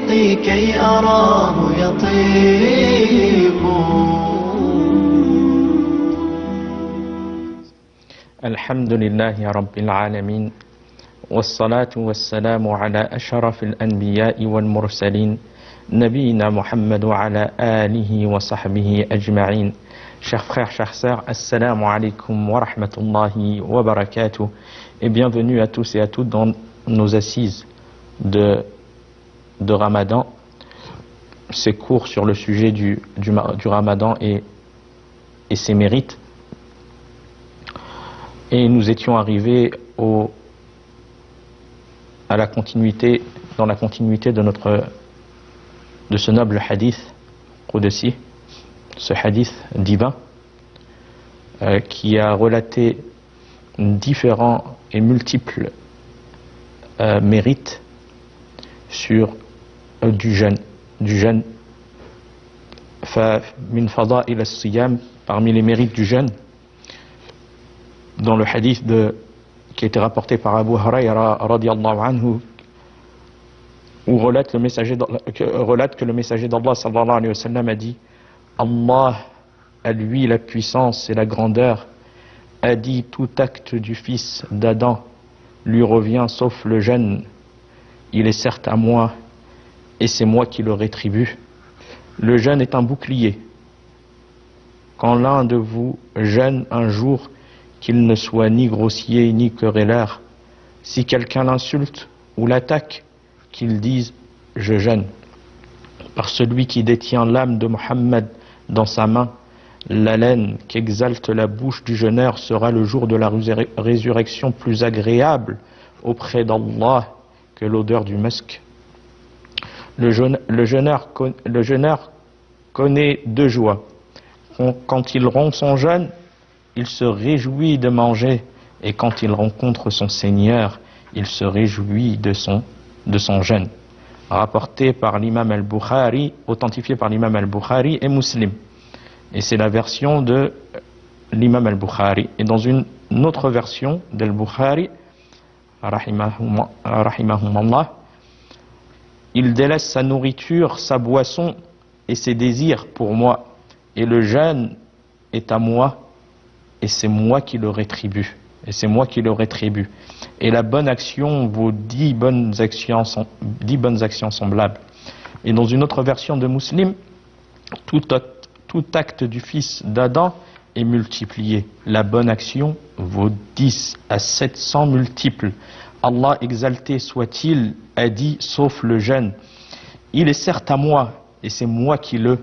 طريقي كي أراه يطيب. الحمد لله رب العالمين، والصلاة والسلام على أشرف الأنبياء والمرسلين نبينا محمد وعلى آله وصحبه أجمعين. Chers frères, chères sœurs, assalamu alaikum wa rahmatullahi wa barakatuh, et bienvenue à tous et à toutes dans nos assises de Ramadan, ces cours sur le sujet du Ramadan et ses mérites. Et nous étions arrivés dans la continuité de ce noble hadith Qudsi, ce hadith divin qui a relaté différents et multiples mérites sur du jeûne. Min fada'il as-siyam, parmi les mérites du jeûne, dans le hadith qui a été rapporté par Abu Hurayra radiyallahu anhu, où relate que le messager d'Allah sallallahu alayhi wa sallam a dit: Allah, à lui la puissance et la grandeur, a dit: tout acte du fils d'Adam lui revient sauf le jeûne. Il est certes à moi et c'est moi qui le rétribue. Le jeûne est un bouclier. Quand l'un de vous jeûne un jour, qu'il ne soit ni grossier ni querelleur. Si quelqu'un l'insulte ou l'attaque, qu'il dise: je jeûne. Par celui qui détient l'âme de Mohammed dans sa main, l'haleine qu'exalte la bouche du jeûneur sera le jour de la résurrection plus agréable auprès d'Allah que l'odeur du musc. Le jeûneur connaît deux joies. Quand il rompt son jeûne, il se réjouit de manger, et quand il rencontre son Seigneur, il se réjouit de son jeûne. Rapporté par l'imam al-Bukhari, authentifié par l'imam al-Bukhari et Muslim. Et c'est la version de l'imam al-Bukhari. Et dans une autre version d'al-Bukhari, rahimahumallah, il délaisse sa nourriture, sa boisson et ses désirs pour moi. Et le jeûne est à moi, et c'est moi qui le rétribue. Et la bonne action vaut 10 bonnes actions semblables. Et dans une autre version de Muslim, tout acte du fils d'Adam est multiplié. La bonne action vaut 10 à 700 multiples. Allah exalté soit-il a dit, sauf le jeûne. Il est certes à moi, et c'est moi qui le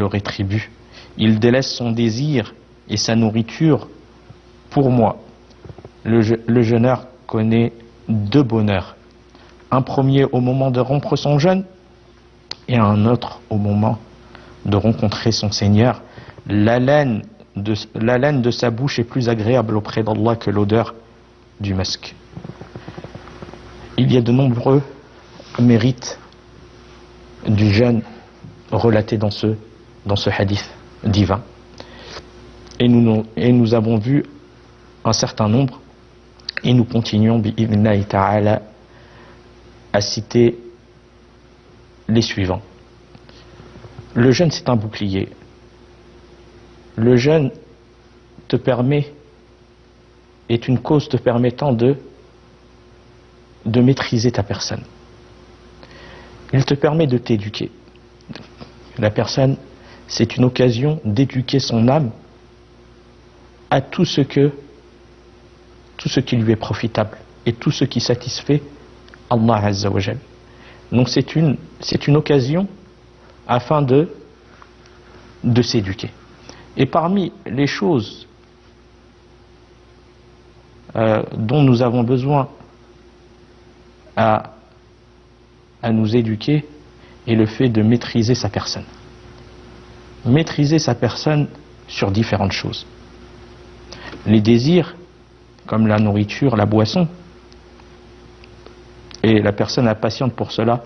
rétribue. Il délaisse son désir et sa nourriture pour moi. Le jeûneur connaît deux bonheurs. Un premier au moment de rompre son jeûne, et un autre au moment de rencontrer son Seigneur. L'haleine de sa bouche est plus agréable auprès d'Allah que l'odeur du musc. Il y a de nombreux mérites du jeûne relatés dans ce hadith divin. Et nous avons vu un certain nombre, et nous continuons bi'idhnillahi ta'ala à citer les suivants. Le jeûne, c'est un bouclier. Le jeûne est une cause te permettant de maîtriser ta personne. Il te permet de t'éduquer. La personne, c'est une occasion d'éduquer son âme à tout ce qui lui est profitable et tout ce qui satisfait Allah Azza wa Jal. Donc c'est une occasion afin de s'éduquer. Et parmi les choses dont nous avons besoin à nous éduquer est le fait de maîtriser sa personne. Maîtriser sa personne sur différentes choses. Les désirs, comme la nourriture, la boisson, et la personne impatiente pour cela,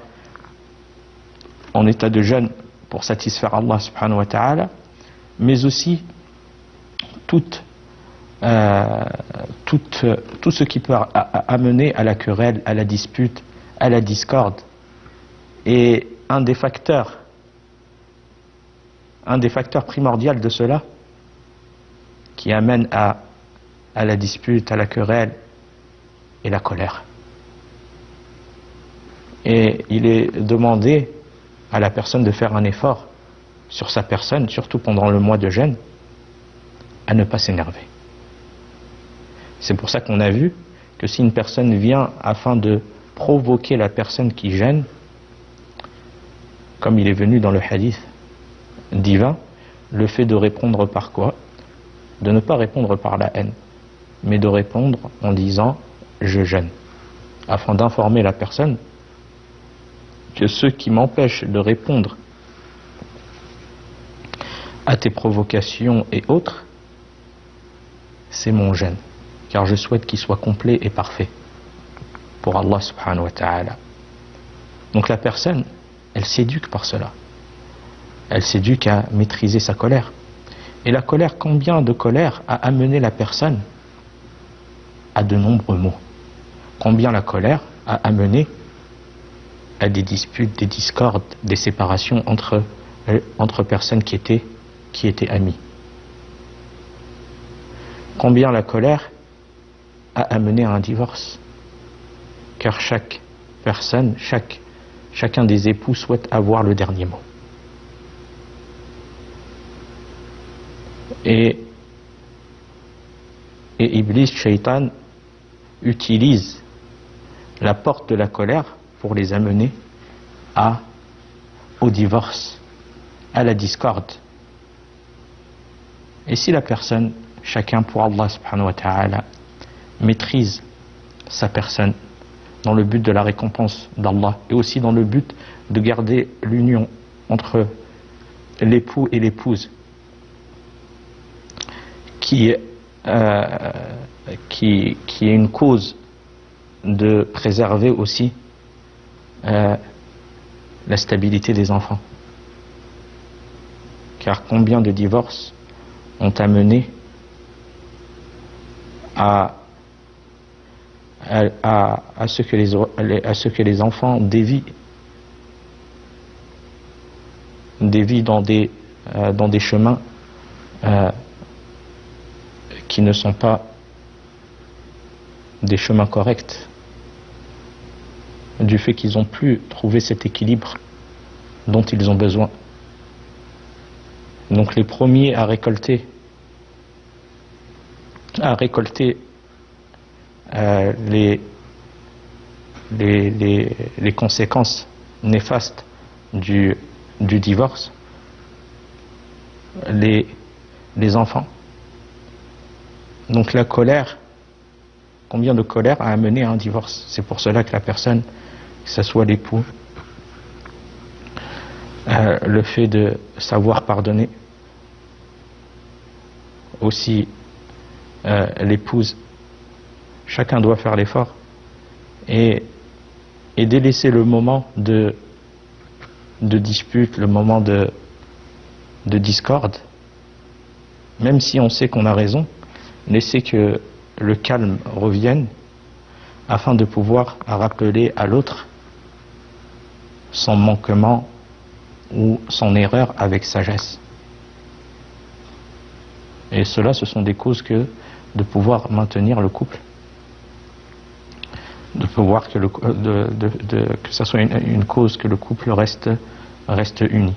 en état de jeûne pour satisfaire Allah subhanahu wa ta'ala, mais aussi tout ce qui peut amener à la querelle, à la dispute, à la discorde, Et un des facteurs primordiaux de cela, qui amène à la dispute, à la querelle et la colère. Et il est demandé à la personne de faire un effort sur sa personne, surtout pendant le mois de jeûne, à ne pas s'énerver. C'est pour ça qu'on a vu que si une personne vient afin de provoquer la personne qui jeûne, comme il est venu dans le hadith divin, le fait de répondre par quoi? De ne pas répondre par la haine, mais de répondre en disant « je jeûne », afin d'informer la personne que ce qui m'empêche de répondre à tes provocations et autres, c'est mon jeûne, car je souhaite qu'il soit complet et parfait pour Allah subhanahu wa ta'ala. Donc la personne, elle s'éduque par cela. Elle s'éduque à maîtriser sa colère. Et la colère, combien de colère a amené la personne à de nombreux maux? Combien la colère a amené à des disputes, des discordes, des séparations entre personnes qui étaient amies? Combien la colère a amené à un divorce? Car chaque personne, chacun des époux souhaite avoir le dernier mot. Et Iblis, Shaitan, utilise la porte de la colère pour les amener au divorce, à la discorde. Et si la personne, chacun pour Allah subhanahu wa ta'ala, maîtrise sa personne dans le but de la récompense d'Allah et aussi dans le but de garder l'union entre l'époux et l'épouse qui est une cause de préserver aussi la stabilité des enfants. Car combien de divorces ont amené à ce que les enfants dévient dans des chemins qui ne sont pas des chemins corrects, du fait qu'ils ont pu trouver cet équilibre dont ils ont besoin. Donc les premiers à récolter les conséquences néfastes du divorce, les enfants. Donc la colère, combien de colère a amené à un divorce? C'est pour cela que la personne, que ce soit l'époux, le fait de savoir pardonner, aussi l'épouse, chacun doit faire l'effort et délaisser le moment de dispute, le moment de discorde, même si on sait qu'on a raison, laisser que le calme revienne afin de pouvoir rappeler à l'autre son manquement ou son erreur avec sagesse. Et cela, ce sont des causes que de pouvoir maintenir le couple, de pouvoir que ça soit une cause que le couple reste uni.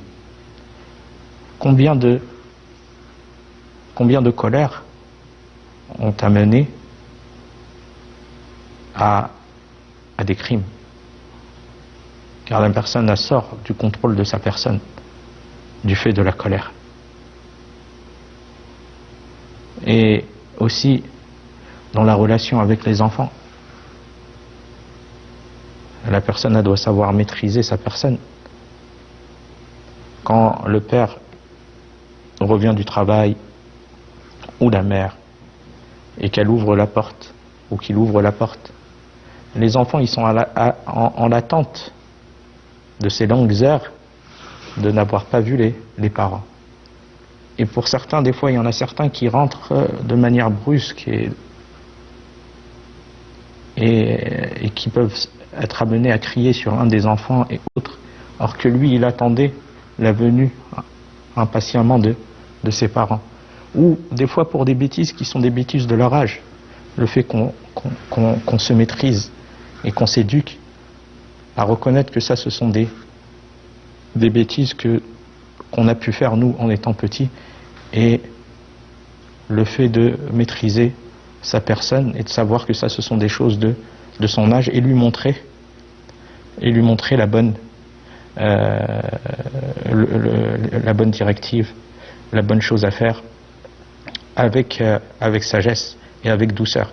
Combien de colères ont amené à des crimes, car la personne sort du contrôle de sa personne du fait de la colère. Et aussi dans la relation avec les enfants, la personne doit savoir maîtriser sa personne. Quand le père revient du travail ou la mère et qu'elle ouvre la porte ou qu'il ouvre la porte, les enfants ils sont en attente de ces longues heures de n'avoir pas vu les parents. Et pour certains, des fois, il y en a certains qui rentrent de manière brusque et qui peuvent être amenés à crier sur un des enfants et autres alors que lui il attendait la venue impatiemment de ses parents. Ou des fois pour des bêtises qui sont des bêtises de leur âge, le fait qu'on se maîtrise et qu'on s'éduque à reconnaître que ça ce sont des bêtises qu'on a pu faire nous en étant petits, et le fait de maîtriser sa personne et de savoir que ça ce sont des choses de son âge, et lui montrer la bonne la bonne directive, la bonne chose à faire avec sagesse et avec douceur,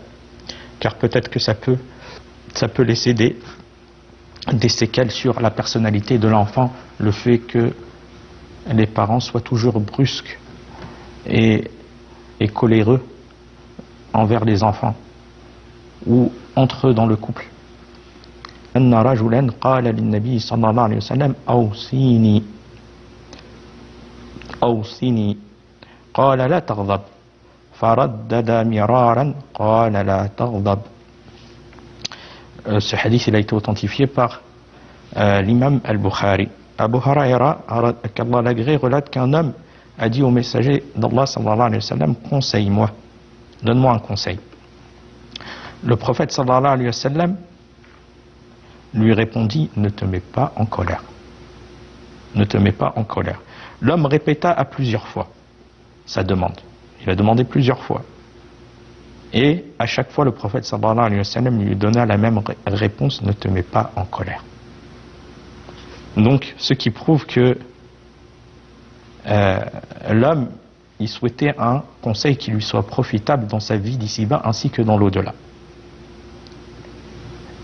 car peut-être que ça peut laisser des séquelles sur la personnalité de l'enfant, le fait que les parents soient toujours brusques et coléreux envers les enfants ou entre eux dans le couple. أن رجلا قال للنبي صلى الله عليه وسلم أوصني قال لا تغضب فردد مرارا قال لا تغضب. Ce hadith il a été authentifié par l'imam al-Bukhari. Abu Huraira, qu'Allah l'agrée, relate qu'un homme a dit au messager d'Allah sallallahu alayhi wa sallam, conseille-moi, donne-moi un conseil. Le prophète sallallahu alayhi wa sallam lui répondit, ne te mets pas en colère. Ne te mets pas en colère. L'homme répéta à plusieurs fois sa demande. Il a demandé plusieurs fois. Et à chaque fois, le prophète sallallahu alayhi wa sallam lui donna la même réponse, ne te mets pas en colère. Donc, ce qui prouve que l'homme, il souhaitait un conseil qui lui soit profitable dans sa vie d'ici-bas ainsi que dans l'au-delà.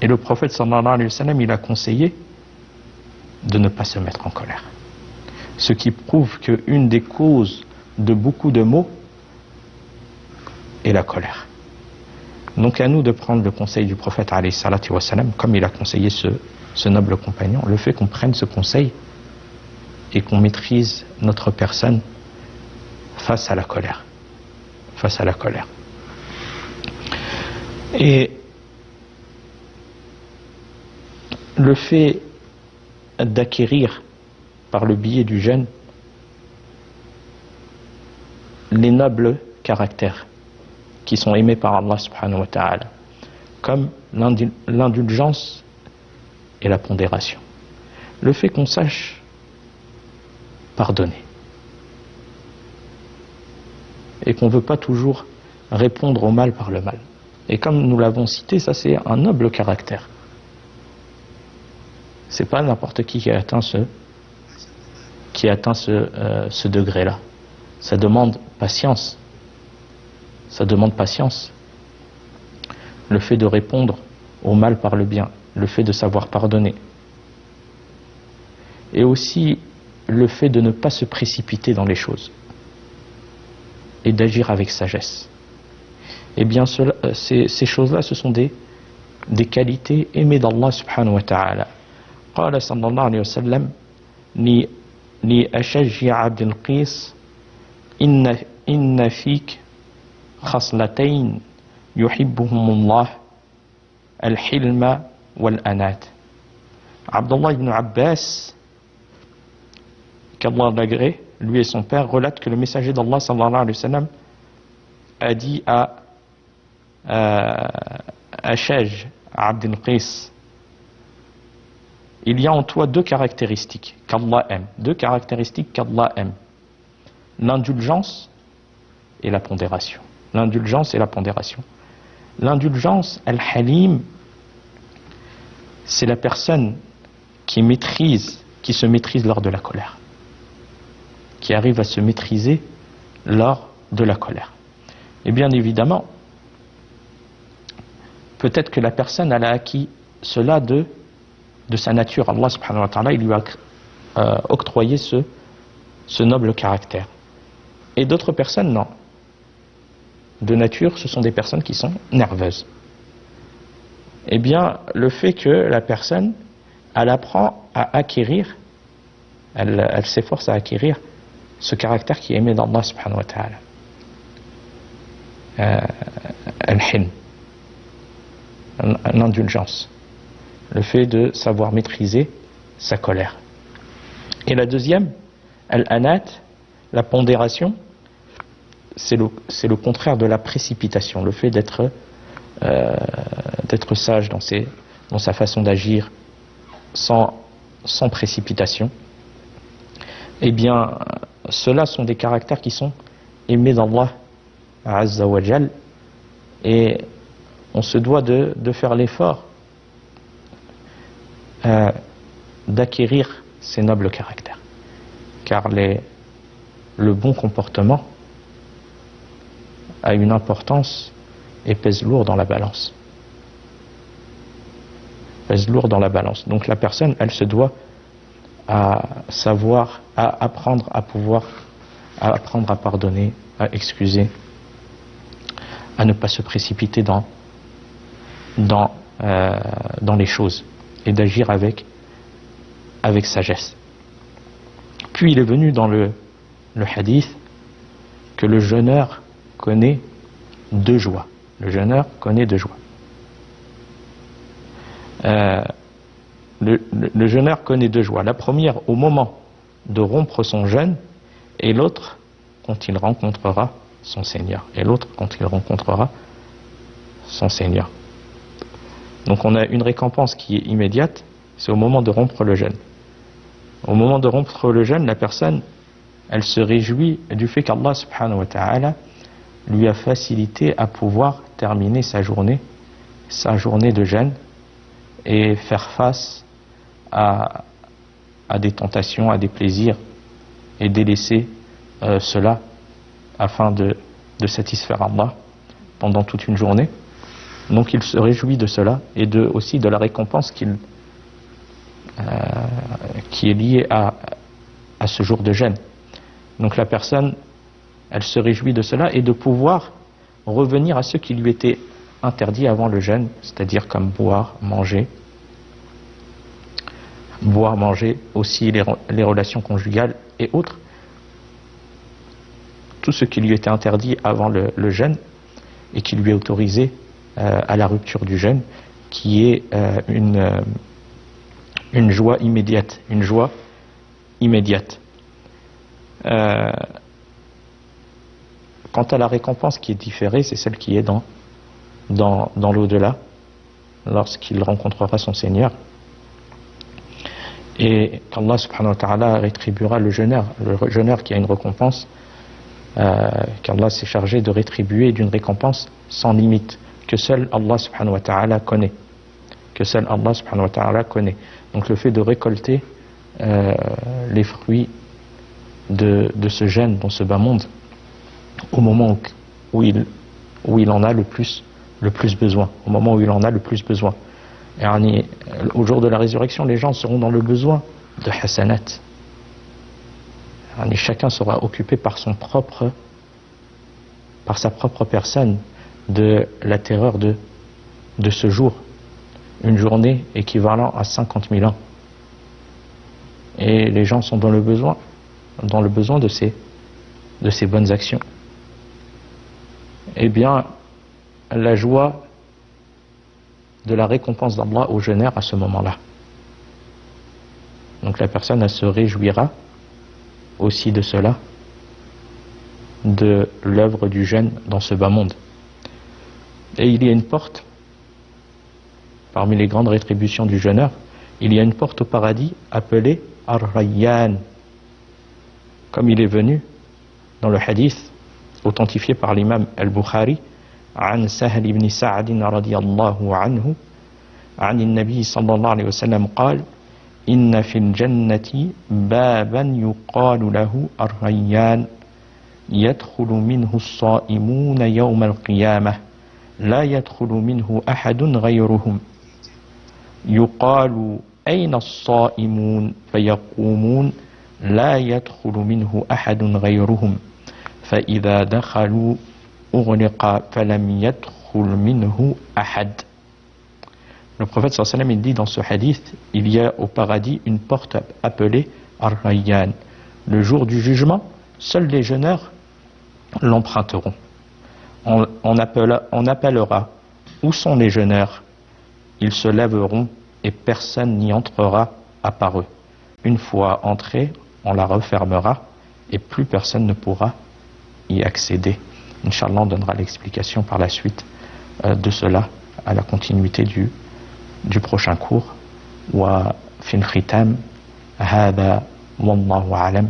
Et le prophète sallallahu alayhi wa sallam, il a conseillé de ne pas se mettre en colère. Ce qui prouve qu'une des causes de beaucoup de maux est la colère. Donc à nous de prendre le conseil du prophète alayhi salatu wa sallam, comme il a conseillé ce noble compagnon, le fait qu'on prenne ce conseil et qu'on maîtrise notre personne face à la colère. Face à la colère. Et le fait d'acquérir par le biais du jeûne les nobles caractères qui sont aimés par Allah subhanahu wa ta'ala, comme l'indulgence et la pondération. Le fait qu'on sache pardonner et qu'on ne veut pas toujours répondre au mal par le mal. Et comme nous l'avons cité, ça c'est un noble caractère. C'est pas n'importe qui atteint ce degré-là. Ça demande patience. Ça demande patience. Le fait de répondre au mal par le bien, le fait de savoir pardonner. Et aussi le fait de ne pas se précipiter dans les choses et d'agir avec sagesse. Et bien ces choses-là, ce sont des qualités aimées d'Allah subhanahu wa ta'ala. قال صلى الله عليه وسلم لأشج عبد القيس إن فيك خصلتين يحبهم الله الحلم والأنات. Abdullah ibn Abbas, qu'Allah l'agrée, lui et son père, relatent que le messager d'Allah sallallahu alayhi wa sallam a dit à Ashaj, à Abd al-Qis, il y a en toi deux caractéristiques qu'Allah aime, l'indulgence et la pondération. L'indulgence, al-halim, c'est la personne qui se maîtrise lors de la colère, qui arrive à se maîtriser lors de la colère. Et bien évidemment, peut-être que la personne elle a acquis cela de sa nature. Allah subhanahu wa ta'ala, il lui a octroyé ce noble caractère. Et d'autres personnes, non. De nature, ce sont des personnes qui sont nerveuses. Eh bien, le fait que la personne, elle apprend à acquérir, elle s'efforce à acquérir ce caractère qui est aimé d'Allah subhanahu wa ta'ala. Al-hilm, l'indulgence. Le fait de savoir maîtriser sa colère. Et la deuxième, al-anat, la pondération, c'est le contraire de la précipitation, le fait d'être sage dans sa façon d'agir sans précipitation. Eh bien, ceux-là sont des caractères qui sont aimés d'Allah Azza wa Jal, et on se doit de faire l'effort d'acquérir ces nobles caractères, car le bon comportement a une importance et pèse lourd dans la balance. Pèse lourd dans la balance. Donc la personne, elle se doit à savoir, à apprendre à pardonner, à excuser, à ne pas se précipiter dans les choses et d'agir avec sagesse. Puis il est venu dans le hadith que le jeûneur connaît deux joies. Le jeûneur connaît deux joies. Le jeûneur connaît deux joies. La première au moment de rompre son jeûne, et l'autre quand il rencontrera son Seigneur. Et l'autre quand il rencontrera son Seigneur. Donc on a une récompense qui est immédiate, c'est au moment de rompre le jeûne. Au moment de rompre le jeûne, la personne, elle se réjouit du fait qu'Allah subhanahu wa ta'ala lui a facilité à pouvoir terminer sa journée de jeûne et faire face à des tentations, à des plaisirs, et délaisser cela afin de satisfaire Allah pendant toute une journée. Donc il se réjouit de cela et aussi de la récompense qui est liée à ce jour de jeûne. Donc la personne, elle se réjouit de cela et de pouvoir revenir à ce qui lui était interdit avant le jeûne, c'est-à-dire comme boire, manger, aussi les relations conjugales et autres. Tout ce qui lui était interdit avant le jeûne et qui lui est autorisé à la rupture du jeûne, qui est une joie immédiate. Quant à la récompense qui est différée, c'est celle qui est dans l'au-delà, lorsqu'il rencontrera son Seigneur, et qu'Allah subhanahu wa ta'ala rétribuera le jeûneur qui a une récompense, qu'Allah s'est chargé de rétribuer d'une récompense sans limite, que seul Allah subhanahu wa ta'ala connaît. Donc le fait de récolter les fruits de ce jeûne dans ce bas monde, au moment où il en a le plus besoin, Et au jour de la résurrection, les gens seront dans le besoin de hasanat. Chacun sera occupé par sa propre personne de la terreur de ce jour, une journée équivalent à 50 000 ans. Et les gens sont dans le besoin de ces bonnes actions. Eh bien, la joie de la récompense d'Allah au jeûneur à ce moment-là. Donc la personne, elle se réjouira aussi de cela, de l'œuvre du jeûne dans ce bas monde. Et il y a une porte, parmi les grandes rétributions du jeûneur, il y a une porte au paradis appelée Ar-Rayyan, comme il est venu dans le hadith authentifié par l'imam al-Bukhari عن سهل بن سعد رضي الله عنه عن النبي صلى الله عليه وسلم قال إن في الجنة بابا يقال له الريان يدخل منه الصائمون يوم القيامة لا يدخل منه أحد غيرهم يقال أين الصائمون فيقومون لا يدخل منه أحد غيرهم فإذا دخلوا أغلق فلم يدخل منه أحد. Le prophète sallallahu alayhi wa sallam, il dit dans ce hadith, il y a au paradis une porte appelée Ar-Rayyan. Le jour du jugement, seuls les jeûneurs l'emprunteront. On appellera où sont les jeûneurs? Ils se lèveront et personne n'y entrera à part eux. Une fois entrée, on la refermera et plus personne ne pourra y accéder. Inch'Allah, on donnera l'explication par la suite de cela à la continuité du prochain cours. Wa fil khitam hada wallahu a'lam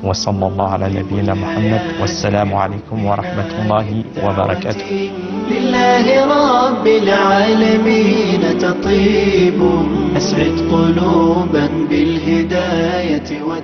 wa sallallahu ala nabiyyina Muhammad wassalamu alaykum wa rahmatullahi wa barakatuh. لله رب العالمين تطيب أسعد قلوبا بالهداية